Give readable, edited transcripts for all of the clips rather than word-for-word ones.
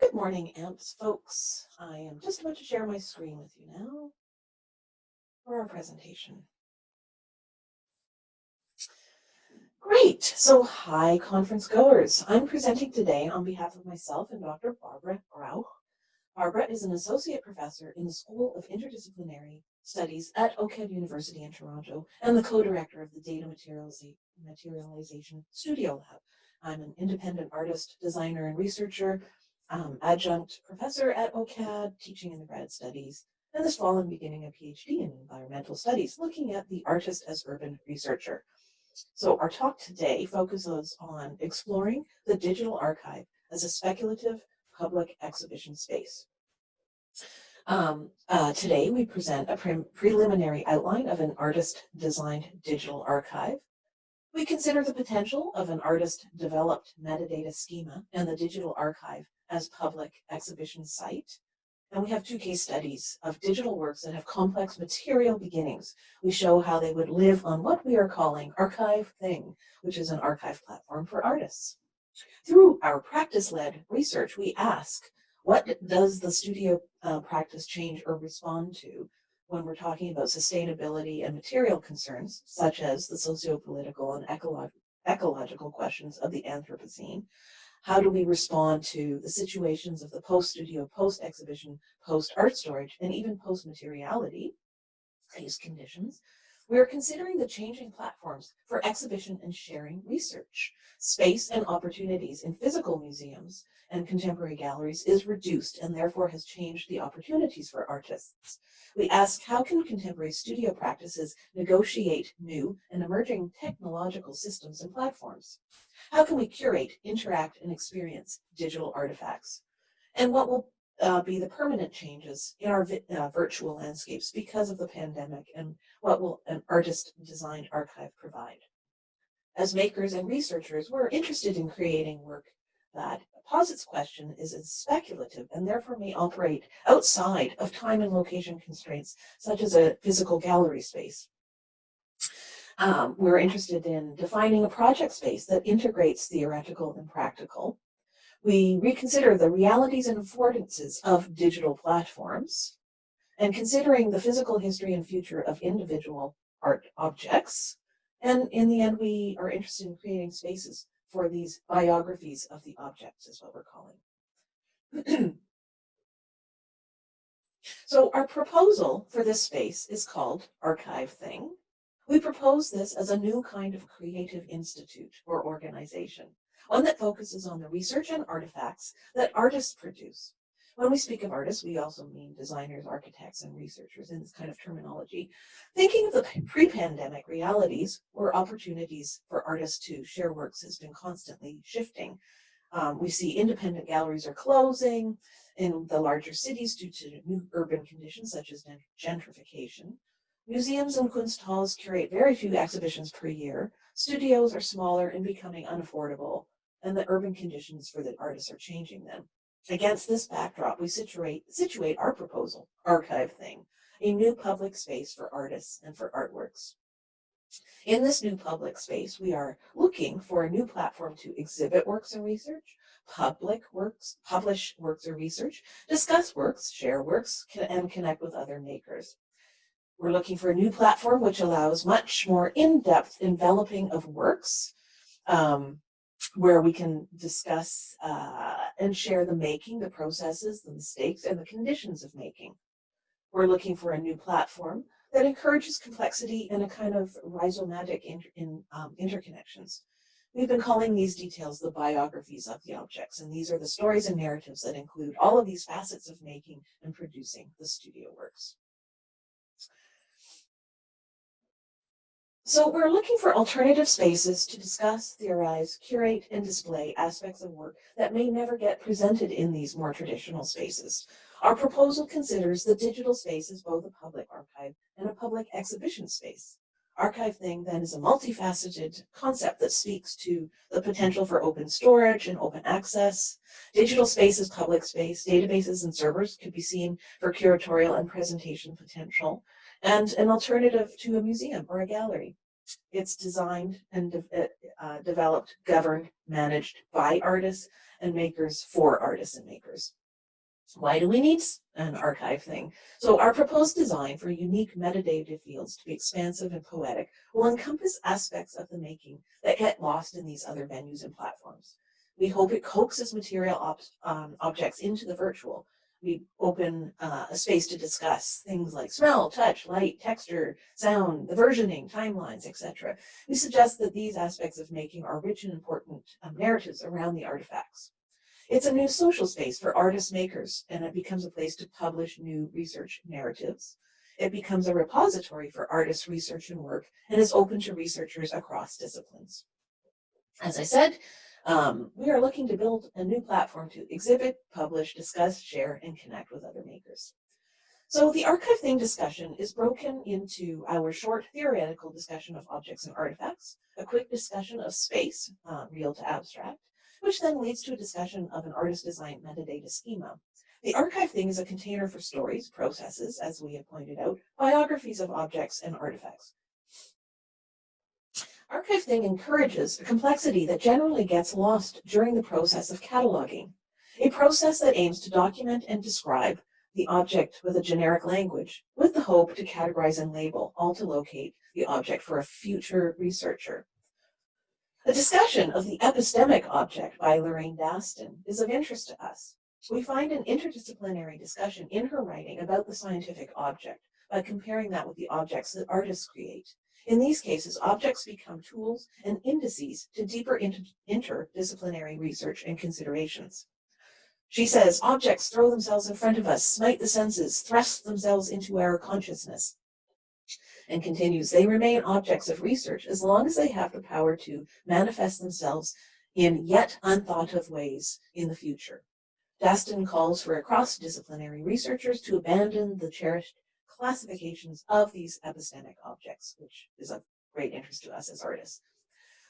Good morning, AMPS folks. I am just about to share my screen with you now for our presentation. Great. So hi, conference goers. I'm presenting today on behalf of myself and Dr. Barbara Rauch. Barbara is an associate professor in the School of Interdisciplinary Studies at OCAD University in Toronto and the co-director of the Data Materialization Studio Lab. I'm an independent artist, designer, and researcher, adjunct professor at OCAD, teaching in the grad studies, and this fall I'm beginning a PhD in environmental studies, looking at the artist as urban researcher. So our talk today focuses on exploring the digital archive as a speculative public exhibition space. Today we present a preliminary outline of an artist-designed digital archive. We consider the potential of an artist-developed metadata schema and the digital archive as public exhibition site. And we have two case studies of digital works that have complex material beginnings. We show how they would live on what we are calling Archive Thing, which is an archive platform for artists. Through our practice-led research, we ask, what does the studio practice change or respond to when we're talking about sustainability and material concerns, such as the socio-political and ecological questions of the Anthropocene? How do we respond to the situations of the post-studio, post-exhibition, post-art storage, and even post-materiality, these conditions? We are considering the changing platforms for exhibition and sharing research. Space and opportunities in physical museums and contemporary galleries is reduced and therefore has changed the opportunities for artists. We ask, how can contemporary studio practices negotiate new and emerging technological systems and platforms? How can we curate, interact, and experience digital artifacts? And what will be the permanent changes in our virtual landscapes because of the pandemic, and what will an artist-designed archive provide? As makers and researchers, we're interested in creating work that posits question is speculative and therefore may operate outside of time and location constraints, such as a physical gallery space. We're interested in defining a project space that integrates theoretical and practical. We reconsider the realities and affordances of digital platforms, and considering the physical history and future of individual art objects. And in the end, we are interested in creating spaces for these biographies of the objects, is what we're calling. So our proposal for this space is called Archive Thing. We propose this as a new kind of creative institute or organization, one that focuses on the research and artifacts that artists produce. When we speak of artists, we also mean designers, architects, and researchers in this kind of terminology. Thinking of the pre-pandemic realities where opportunities for artists to share works has been constantly shifting. We see independent galleries are closing in the larger cities due to new urban conditions such as gentrification. Museums and Kunsthalls curate very few exhibitions per year. Studios are smaller and becoming unaffordable, and the urban conditions for the artists are changing them. Against this backdrop, we situate our proposal, Archive Thing, a new public space for artists and for artworks. In this new public space, we are looking for a new platform to exhibit works and research, publish works or research, discuss works, share works, and connect with other makers. We're looking for a new platform which allows much more in-depth enveloping of works, where we can discuss and share the making, the processes, the mistakes, and the conditions of making. We're looking for a new platform that encourages complexity and a kind of rhizomatic interconnections. We've been calling these details the biographies of the objects, and these are the stories and narratives that include all of these facets of making and producing the studio works. So we're looking for alternative spaces to discuss, theorize, curate, and display aspects of work that may never get presented in these more traditional spaces. Our proposal considers the digital space as both a public archive and a public exhibition space. Archive Thing then is a multifaceted concept that speaks to the potential for open storage and open access. Digital space is public space. Databases and servers could be seen for curatorial and presentation potential, and an alternative to a museum or a gallery. It's designed and developed, governed, managed by artists and makers for artists and makers. Why do we need an archive thing? So our proposed design for unique metadata fields to be expansive and poetic will encompass aspects of the making that get lost in these other venues and platforms. We hope it coaxes material objects into the virtual. We open a space to discuss things like smell, touch, light, texture, sound, the versioning, timelines, etc. We suggest that these aspects of making are rich and important narratives around the artifacts. It's a new social space for artist makers, and it becomes a place to publish new research narratives. It becomes a repository for artists' research and work, and is open to researchers across disciplines. As I said, we are looking to build a new platform to exhibit, publish, discuss, share, and connect with other makers. So the archive thing discussion is broken into our short theoretical discussion of objects and artifacts, a quick discussion of space, real to abstract, which then leads to a discussion of an artist-designed metadata schema. The archive thing is a container for stories, processes, as we have pointed out, biographies of objects and artifacts. Archive thing encourages a complexity that generally gets lost during the process of cataloging, a process that aims to document and describe the object with a generic language, with the hope to categorize and label, all to locate the object for a future researcher. A discussion of the epistemic object by Lorraine Daston is of interest to us. We find an interdisciplinary discussion in her writing about the scientific object by comparing that with the objects that artists create. In these cases, objects become tools and indices to deeper interdisciplinary research and considerations. She says, objects throw themselves in front of us, smite the senses, thrust themselves into our consciousness. And continues, they remain objects of research as long as they have the power to manifest themselves in yet unthought of ways in the future. Daston calls for cross-disciplinary researchers to abandon the cherished classifications of these epistemic objects, which is of great interest to us as artists.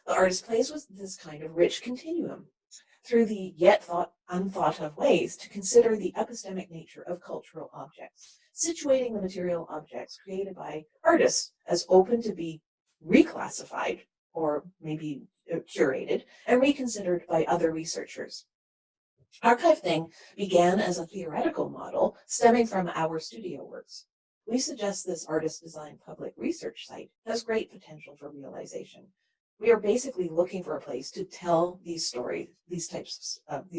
The artist plays with this kind of rich continuum through the yet unthought of ways to consider the epistemic nature of cultural objects, situating the material objects created by artists as open to be reclassified or maybe curated and reconsidered by other researchers. Archive Thing began as a theoretical model stemming from our studio works. We suggest this artist-designed public research site has great potential for realization. We are basically looking for a place to tell these stories, these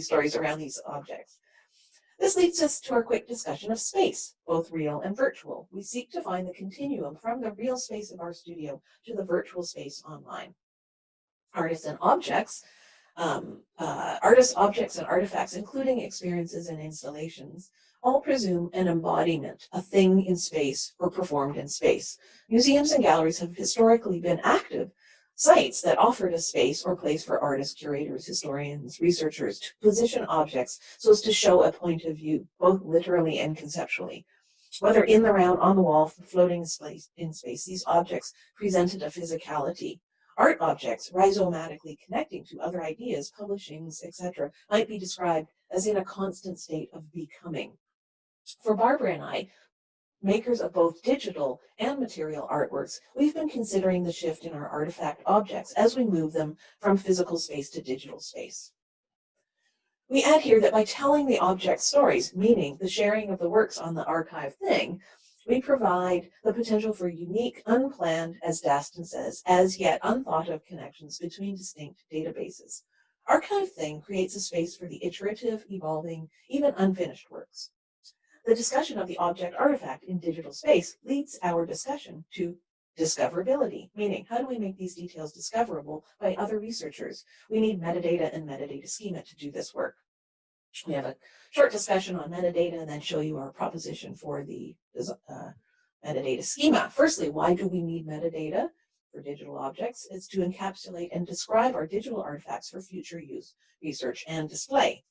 stories around these objects. This leads us to our quick discussion of space, both real and virtual. We seek to find the continuum from the real space of our studio to the virtual space online. Artists, objects, and artifacts, including experiences and installations, all presume an embodiment, a thing in space or performed in space. Museums and galleries have historically been active sites that offered a space or place for artists, curators, historians, researchers to position objects so as to show a point of view, both literally and conceptually. Whether in the round, on the wall, floating in space, these objects presented a physicality. Art objects, rhizomatically connecting to other ideas, publishings, etc., might be described as in a constant state of becoming. For Barbara and I, makers of both digital and material artworks, we've been considering the shift in our artifact objects as we move them from physical space to digital space. We add here that by telling the object stories, meaning the sharing of the works on the archive thing, we provide the potential for unique, unplanned, as Daston says, as yet unthought of connections between distinct databases. Archive Thing creates a space for the iterative, evolving, even unfinished works. The discussion of the object artifact in digital space leads our discussion to discoverability, meaning how do we make these details discoverable by other researchers? We need metadata and metadata schema to do this work. We have a short discussion on metadata and then show you our proposition for the metadata schema. Firstly, why do we need metadata for digital objects? It's to encapsulate and describe our digital artifacts for future use, research, and display.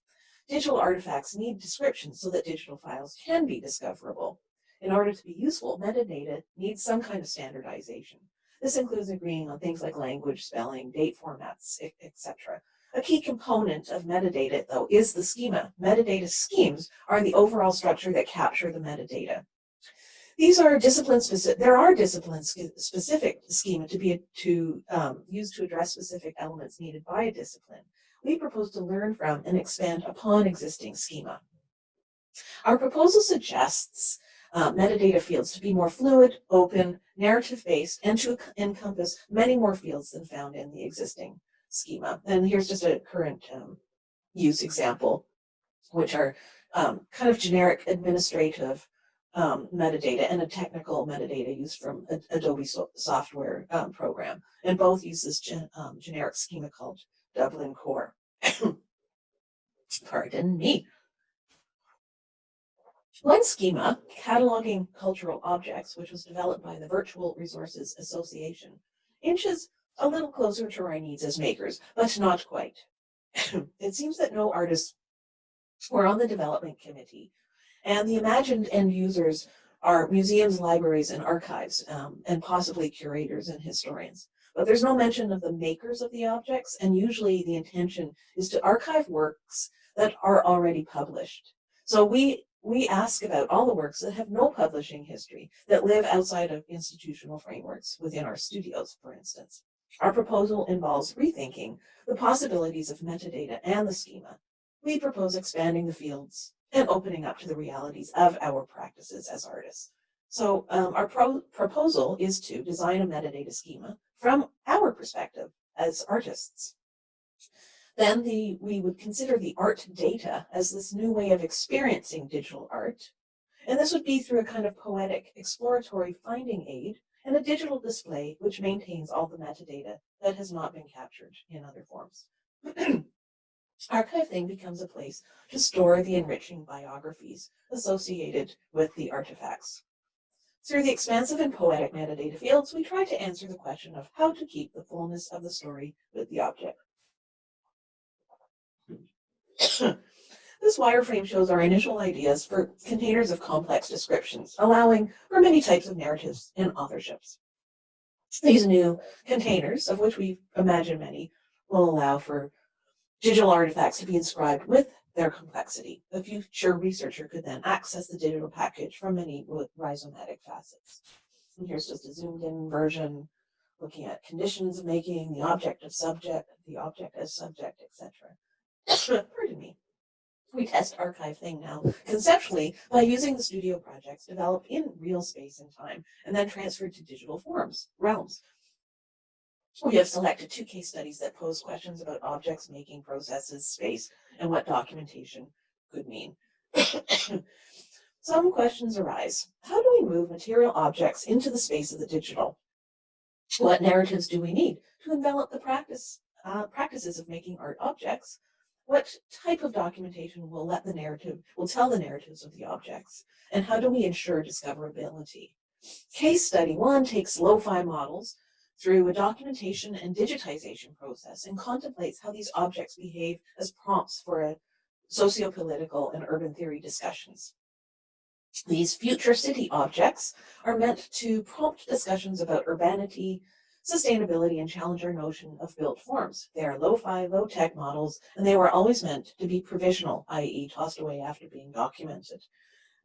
Digital artifacts need descriptions so that digital files can be discoverable. In order to be useful, metadata needs some kind of standardization. This includes agreeing on things like language, spelling, date formats, etc. A key component of metadata, though, is the schema. Metadata schemes are the overall structure that capture the metadata. These are discipline specific. There are discipline specific schema to be used to address specific elements needed by a discipline. We propose to learn from and expand upon existing schema. Our proposal suggests metadata fields to be more fluid, open, narrative-based, and to encompass many more fields than found in the existing schema. And here's just a current use example, which are kind of generic administrative metadata and a technical metadata used from Adobe software program. And both use this generic schema called Dublin Core. Pardon me. One schema, cataloging cultural objects, which was developed by the Virtual Resources Association, inches a little closer to our needs as makers, but not quite. It seems that no artists were on the development committee, and the imagined end users are museums, libraries, and archives, and possibly curators and historians. But there's no mention of the makers of the objects, and usually the intention is to archive works that are already published. So we ask about all the works that have no publishing history, that live outside of institutional frameworks within our studios, for instance. Our proposal involves rethinking the possibilities of metadata and the schema. We propose expanding the fields and opening up to the realities of our practices as artists. So our proposal is to design a metadata schema from our perspective as artists. Then we would consider the art data as this new way of experiencing digital art. And this would be through a kind of poetic exploratory finding aid and a digital display which maintains all the metadata that has not been captured in other forms. Archiving becomes a place to store the enriching biographies associated with the artifacts. Through the expansive and poetic metadata fields, we try to answer the question of how to keep the fullness of the story with the object. This wireframe shows our initial ideas for containers of complex descriptions, allowing for many types of narratives and authorships. These new containers, of which we imagine many, will allow for digital artifacts to be inscribed with their complexity. A future researcher could then access the digital package from many rhizomatic facets. And here's just a zoomed in version looking at conditions of making, the object of subject, the object as subject, etc. Pardon me. We test archive thing now conceptually by using the studio projects developed in real space and time and then transferred to digital realms. We have selected 2 case studies that pose questions about objects, making processes, space, and what documentation could mean. Some questions arise. How do we move material objects into the space of the digital? What narratives do we need to envelop the practices of making art objects? What type of documentation will tell the narratives of the objects? And how do we ensure discoverability? Case study 1 takes lo-fi models through a documentation and digitization process and contemplates how these objects behave as prompts for a socio-political and urban theory discussions. These future city objects are meant to prompt discussions about urbanity, sustainability, and challenge our notion of built forms. They are lo-fi, low-tech models, and they were always meant to be provisional, i.e. tossed away after being documented.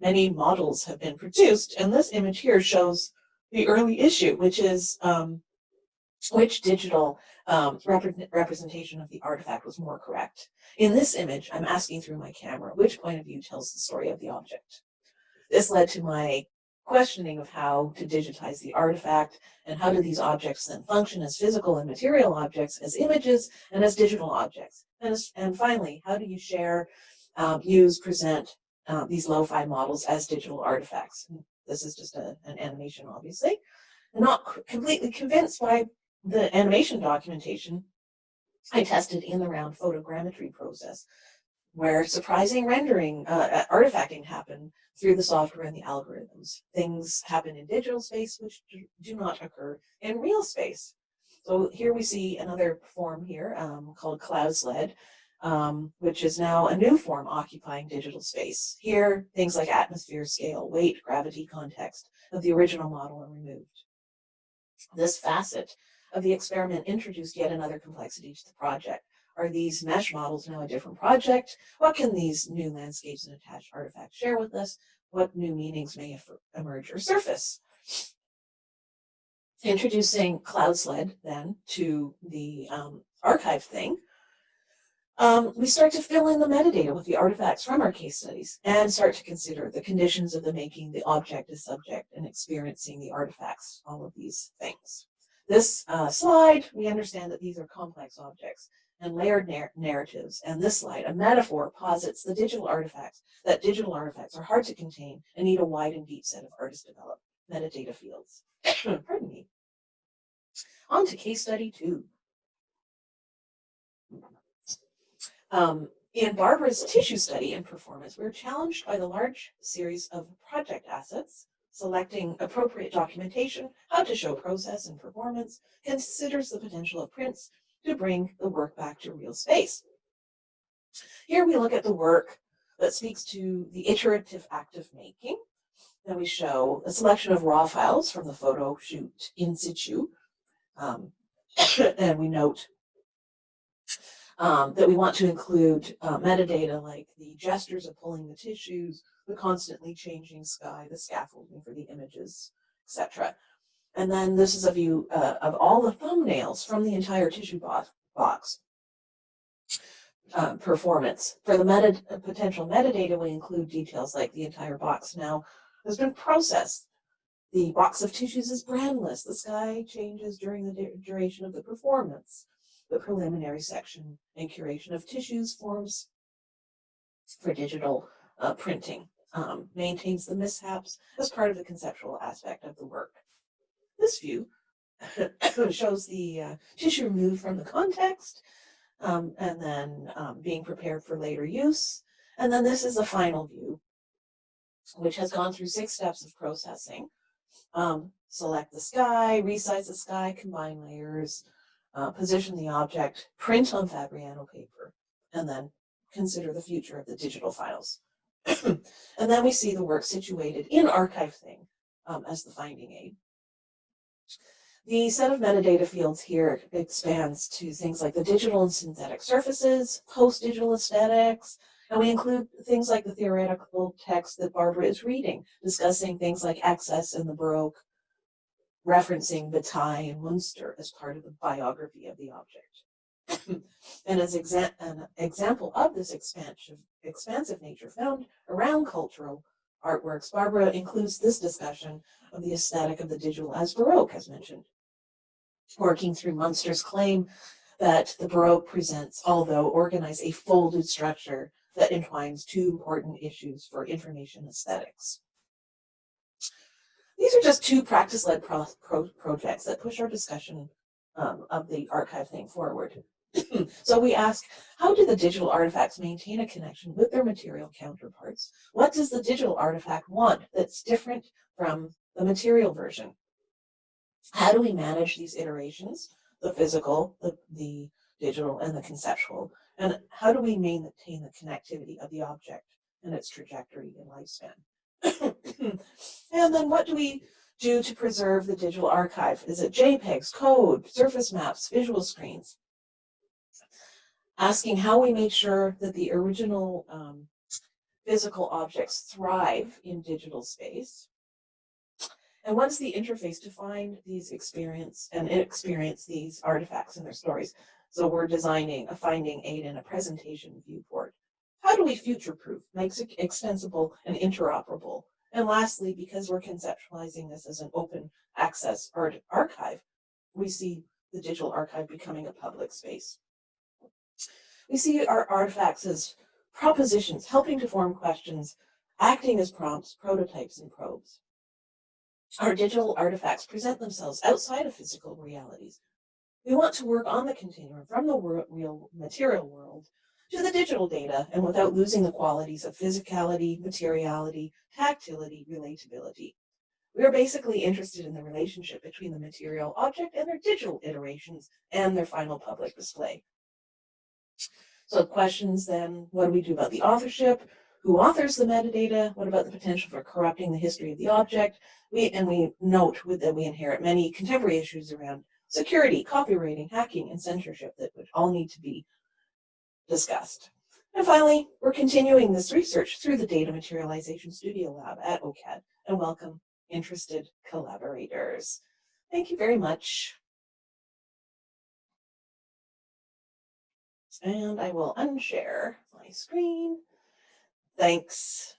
Many models have been produced, and this image here shows the early issue, which is which digital representation of the artifact was more correct. In this image, I'm asking through my camera, which point of view tells the story of the object? This led to my questioning of how to digitize the artifact and how do these objects then function as physical and material objects, as images, and as digital objects. And finally, how do you share, present these lo-fi models as digital artifacts? This is just an animation, obviously. I'm not completely convinced by the animation documentation I tested in the round photogrammetry process, where surprising rendering, artifacting happened through the software and the algorithms. Things happen in digital space which do not occur in real space. So here we see another form here called cloud sled, which is now a new form occupying digital space. Here, things like atmosphere, scale, weight, gravity, context of the original model are removed. This facet of the experiment introduced yet another complexity to the project. Are these mesh models now a different project? What can these new landscapes and attached artifacts share with us? What new meanings may emerge or surface? Introducing CloudSled then to the archive thing, we start to fill in the metadata with the artifacts from our case studies and start to consider the conditions of the making, the object as subject, and experiencing the artifacts, all of these things. This slide, we understand that these are complex objects and layered narratives, and this slide, a metaphor, posits the digital artifacts, that digital artifacts are hard to contain and need a wide and deep set of artist-developed metadata fields. Pardon me. On to case study 2. In Barbara's tissue study and performance, we were challenged by the large series of project assets. Selecting appropriate documentation, how to show process and performance, considers the potential of prints to bring the work back to real space. Here we look at the work that speaks to the iterative act of making. Then we show a selection of raw files from the photo shoot in situ. And we note that we want to include metadata like the gestures of pulling the tissues, the constantly changing sky, the scaffolding for the images, etc. And then this is a view of all the thumbnails from the entire tissue box. Performance. For the potential metadata, we include details like the entire box now has been processed. The box of tissues is brandless. The sky changes during the duration of the performance. The preliminary section and curation of tissues forms for digital printing maintains the mishaps as part of the conceptual aspect of the work. This view shows the tissue removed from the context and then being prepared for later use. And then this is the final view, which has gone through 6 steps of processing. Select the sky, resize the sky, combine layers, position the object, print on Fabriano paper, and then consider the future of the digital files. And then we see the work situated in archive thing as the finding aid. The set of metadata fields here expands to things like the digital and synthetic surfaces, post-digital aesthetics, and we include things like the theoretical text that Barbara is reading, discussing things like access and the Baroque, referencing Bataille and Munster as part of the biography of the object. And as an example of this expansive nature found around cultural artworks, Barbara includes this discussion of the aesthetic of the digital as Baroque, as mentioned, working through Munster's claim that the Baroque presents, although organized, a folded structure that entwines 2 important issues for information aesthetics. These are just 2 practice-led projects that push our discussion of the archive thing forward. So we ask, how do the digital artifacts maintain a connection with their material counterparts? What does the digital artifact want that's different from the material version? How do we manage these iterations, the physical, the digital, and the conceptual? And how do we maintain the connectivity of the object and its trajectory and lifespan? And then what do we do to preserve the digital archive? Is it JPEGs, code, surface maps, visual screens? Asking how we make sure that the original physical objects thrive in digital space. And what's the interface to find these experience these artifacts and their stories? So we're designing a finding aid and a presentation viewport. How do we future-proof, make it extensible and interoperable? And lastly, because we're conceptualizing this as an open access archive, we see the digital archive becoming a public space. We see our artifacts as propositions, helping to form questions, acting as prompts, prototypes, and probes. Our digital artifacts present themselves outside of physical realities. We want to work on the continuum from the real material world to the digital data, and without losing the qualities of physicality, materiality, tactility, relatability. We are basically interested in the relationship between the material object and their digital iterations and their final public display. So questions then, what do we do about the authorship? Who authors the metadata? What about the potential for corrupting the history of the object? We note that we inherit many contemporary issues around security, copywriting, hacking, and censorship that would all need to be discussed. And finally, we're continuing this research through the Data Materialization Studio Lab at OCAD, and welcome interested collaborators. Thank you very much. And I will unshare my screen. Thanks.